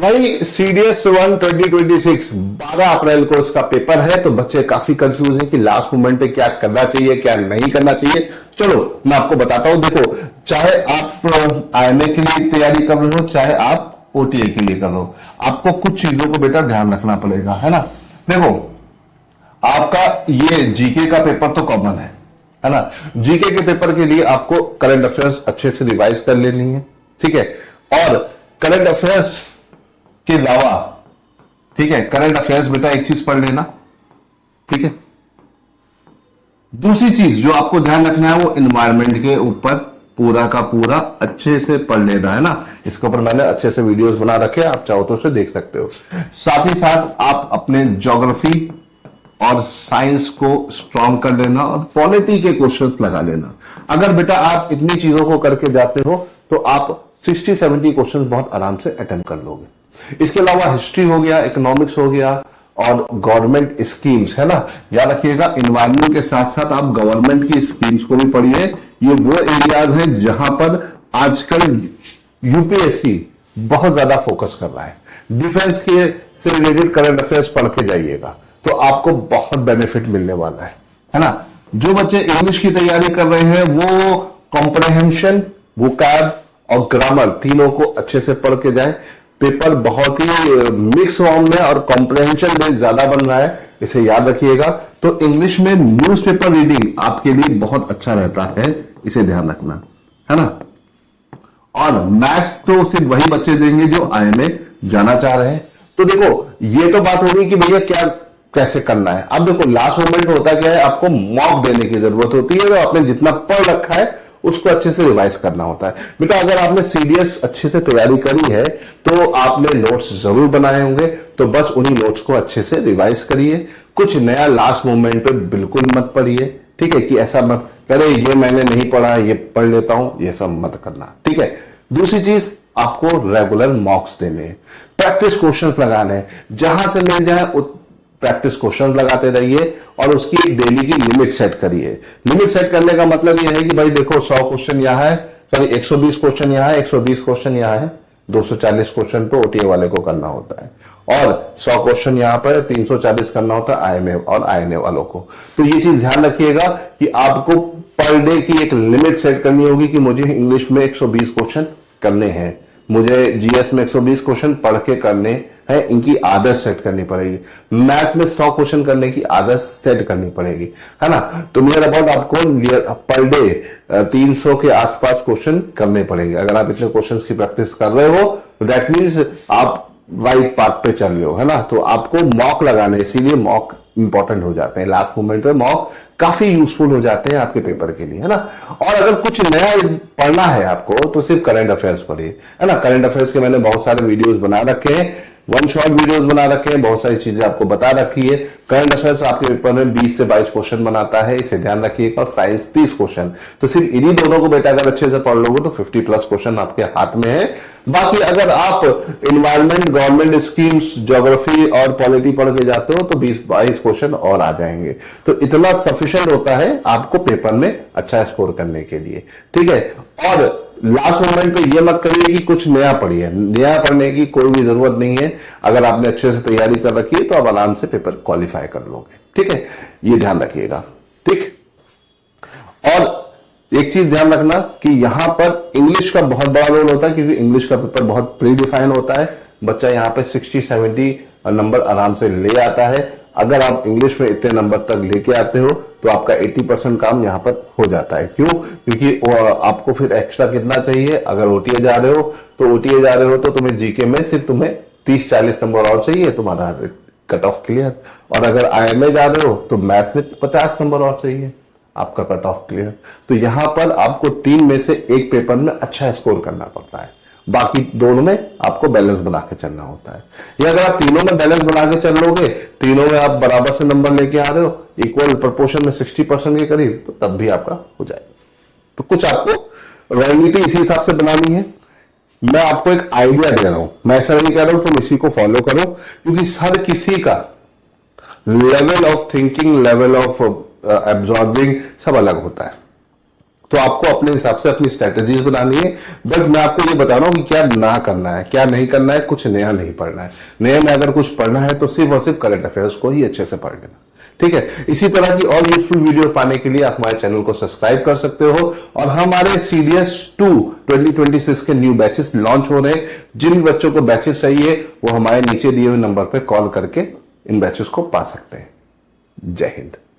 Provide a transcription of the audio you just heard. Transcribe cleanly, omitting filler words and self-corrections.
भाई सीडीएस 1 2026 12 अप्रैल को इसका पेपर है। तो बच्चे काफी कंफ्यूज हैं कि लास्ट मोमेंट पे क्या करना चाहिए क्या नहीं करना चाहिए। चलो मैं आपको बताता हूं। देखो, चाहे आप आईएमए के लिए तैयारी कर रहे हो, चाहे आप ओटीए के लिए कर रहे हो, आपको कुछ चीजों को बेटा ध्यान रखना पड़ेगा, है ना। देखो, आपका ये जीके का पेपर तो कॉमन है ना। जीके के पेपर के लिए आपको करंट अफेयर्स अच्छे से रिवाइज कर लेनी है, ठीक है। और करंट अफेयर्स के अलावा, ठीक है, करंट अफेयर्स बेटा एक चीज पढ़ लेना, ठीक है। दूसरी चीज जो आपको ध्यान रखना है वो एनवायरनमेंट के ऊपर पूरा का पूरा अच्छे से पढ़ लेना है ना। इसके ऊपर मैंने अच्छे से वीडियोस बना रखे हैं, आप चाहो तो उसे देख सकते हो। साथ ही साथ आप अपने ज्योग्राफी और साइंस को स्ट्रॉन्ग कर लेना और पॉलिटी के क्वेश्चंस लगा लेना। अगर बेटा आप इतनी चीजों को करके जाते हो तो आप 60-70 क्वेश्चंस बहुत आराम से अटेम्प्ट कर लोगे। इसके अलावा हिस्ट्री हो गया, इकोनॉमिक्स हो गया और गवर्नमेंट स्कीम्स, है ना। याद रखिएगा, एनवायरनमेंट के साथ साथ आप गवर्नमेंट की स्कीम्स को भी पढ़िए। ये वो एरियाज हैं जहां पर आजकल यूपीएससी बहुत ज्यादा फोकस कर रहा है। डिफेंस के से रिलेटेड करंट अफेयर्स पढ़ के जाइएगा तो आपको बहुत बेनिफिट मिलने वाला है ना। जो बच्चे इंग्लिश की तैयारी कर रहे हैं वो कॉम्प्रहेंशन, वोकैब और ग्रामर तीनों को अच्छे से पढ़ के जाए। पेपर बहुत ही मिक्स फॉर्म में और कॉम्प्रहेंशन बेस ज्यादा बन रहा है, इसे याद रखिएगा। तो इंग्लिश में न्यूज़पेपर रीडिंग आपके लिए बहुत अच्छा रहता है, इसे ध्यान रखना, है ना। और मैथ्स तो सिर्फ वही बच्चे देंगे जो आईएमए जाना चाह रहे हैं। तो देखो, ये तो बात होगी कि भैया क्या कैसे करना है। अब देखो, लास्ट मोमेंट होता क्या है, आपको मॉक देने की जरूरत होती है। तो आपने जितना पढ़ रखा है उसको अच्छे से रिवाइज करना होता है। बेटा अगर आपने सीडीएस अच्छे से तैयारी करी है तो आपने नोट्स जरूर बनाए होंगे, तो बस उन्हीं नोट्स को अच्छे से रिवाइज करिए। कुछ नया लास्ट मोमेंट पे बिल्कुल मत पढ़िए, ठीक है, कि ऐसा मत करे ये मैंने नहीं पढ़ा ये पढ़ लेता हूं, ये सब मत करना, ठीक है। दूसरी चीज, आपको रेगुलर मॉक्स देने, प्रैक्टिस क्वेश्चंस लगाने, जहां से मिल जाए प्रैक्टिस क्वेश्चन लगाते रहिए और उसकी एक डेली की लिमिट सेट करिए। लिमिट सेट करने का मतलब यह है कि भाई देखो 100 क्वेश्चन यहां है, सॉरी 120 क्वेश्चन यहां है, 120 क्वेश्चन यहां है, 240 क्वेश्चन तो ओटीए वाले को करना होता है और 100 क्वेश्चन यहां पर 340 करना होता है आईएमए और आईएनए वालों को। तो ये चीज ध्यान रखिएगा कि आपको पर डे की एक लिमिट सेट करनी होगी कि मुझे इंग्लिश में 120 क्वेश्चन करने हैं, मुझे जीएस में 120 क्वेश्चन पढ़ के करने है, इनकी आदत सेट करनी पड़ेगी। मैथ्स में 100 क्वेश्चन करने की आदत सेट करनी पड़ेगी, है ना। तो नियर अबाउट आपको पर डे 300 के आसपास क्वेश्चन करने पड़ेंगे। अगर आप इतने क्वेश्चंस की प्रैक्टिस कर रहे हो दैट मीन्स आप राइट पाथ पे चल रहे हो, है ना। तो आपको मॉक लगाने, इसीलिए मॉक इंपॉर्टेंट हो जाते हैं। लास्ट मोमेंट पे मॉक काफी यूजफुल हो जाते हैं आपके पेपर के लिए, है ना। और अगर कुछ नया पढ़ना है आपको तो सिर्फ करंट अफेयर्स पढ़िए, है ना। करंट अफेयर्स के मैंने बहुत सारे वीडियोस बना रखे हैं, वन शॉट वीडियोस बना रखे हैं, बहुत सारी चीजें आपको बता रखी है। करंट अफेयर्स आपके पेपर में 20 से 22 क्वेश्चन बनाता है, इसे ध्यान रखिएगा। और साइंस 30 क्वेश्चन, तो सिर्फ इन्हीं दोनों को बेटा अगर अच्छे से पढ़ लोगे तो 50+ क्वेश्चन आपके हाथ में है। बाकी अगर आप एनवायरनमेंट, गवर्नमेंट स्कीम्स, ज्योग्राफी और पॉलिटी पढ़ के जाते हो तो 20-22 क्वेश्चन और आ जाएंगे। तो इतना सफिशिएंट होता है आपको पेपर में अच्छा स्कोर करने के लिए, ठीक है। और लास्ट मोमेंट पे ये मत करिए कि कुछ नया पढ़िए, नया पढ़ने की कोई भी जरूरत नहीं है। अगर आपने अच्छे से तैयारी कर रखी है तो आप आराम से पेपर क्वालिफाई कर लोगे, ठीक है। ये ध्यान रखिएगा, ठीक। और एक चीज ध्यान रखना कि यहां पर इंग्लिश का बहुत बड़ा रोल होता है, क्योंकि इंग्लिश का पेपर बहुत प्री डिफाइन होता है। बच्चा यहां पे 60-70 नंबर आराम से ले आता है। अगर आप इंग्लिश में इतने नंबर तक लेके आते हो तो आपका 80% काम यहां पर हो जाता है। क्यों? क्योंकि आपको फिर एक्स्ट्रा कितना चाहिए। अगर ओटीए जा रहे हो तो ओटीए जा रहे हो तो तुम्हें जीके में सिर्फ तुम्हें 30-40 नंबर और चाहिए, तुम्हारा कट ऑफ क्लियर। और अगर आईएमए जा रहे हो तो मैथ्स में 50 नंबर और चाहिए, आपका कट ऑफ क्लियर। तो यहां पर आपको 3 में से एक पेपर में अच्छा स्कोर करना पड़ता है, बाकी दोनों में आपको बैलेंस बना के चलना होता है। या अगर आप तीनों में बैलेंस बना के चल लोगे, तीनों में आप बराबर से नंबर लेके आ रहे हो, इक्वल प्रोपोर्शन में 60% के करीब, तो तब भी आपका हो जाएगा। तो कुछ आपको रणनीति इसी हिसाब से बनानी है। मैं आपको एक आइडिया दे रहा हूं, मैं ऐसा नहीं कह रहा हूं तुम इसी को फॉलो करो, क्योंकि हर किसी का level of thinking, level of absorbing सब अलग होता है। तो आपको अपने हिसाब से अपनी स्ट्रेटेजीज बनानी है। बट मैं आपको ये बता रहा हूं कि क्या ना करना है, क्या नहीं करना है, कुछ नया नहीं पढ़ना है। नए में अगर कुछ पढ़ना है तो सिर्फ और सिर्फ करंट अफेयर्स को ही अच्छे से पढ़ लेना, ठीक है। इसी तरह की और यूजफुल वीडियो पाने के लिए आप हमारे चैनल को सब्सक्राइब कर सकते हो। और हमारे CDS 2 2026 के न्यू बैचेस लॉन्च हो रहे हैं। जिन बच्चों को बैचेस चाहिए वो हमारे नीचे दिए हुए नंबर पर कॉल करके इन बैचेस को पा सकते हैं। जय हिंद।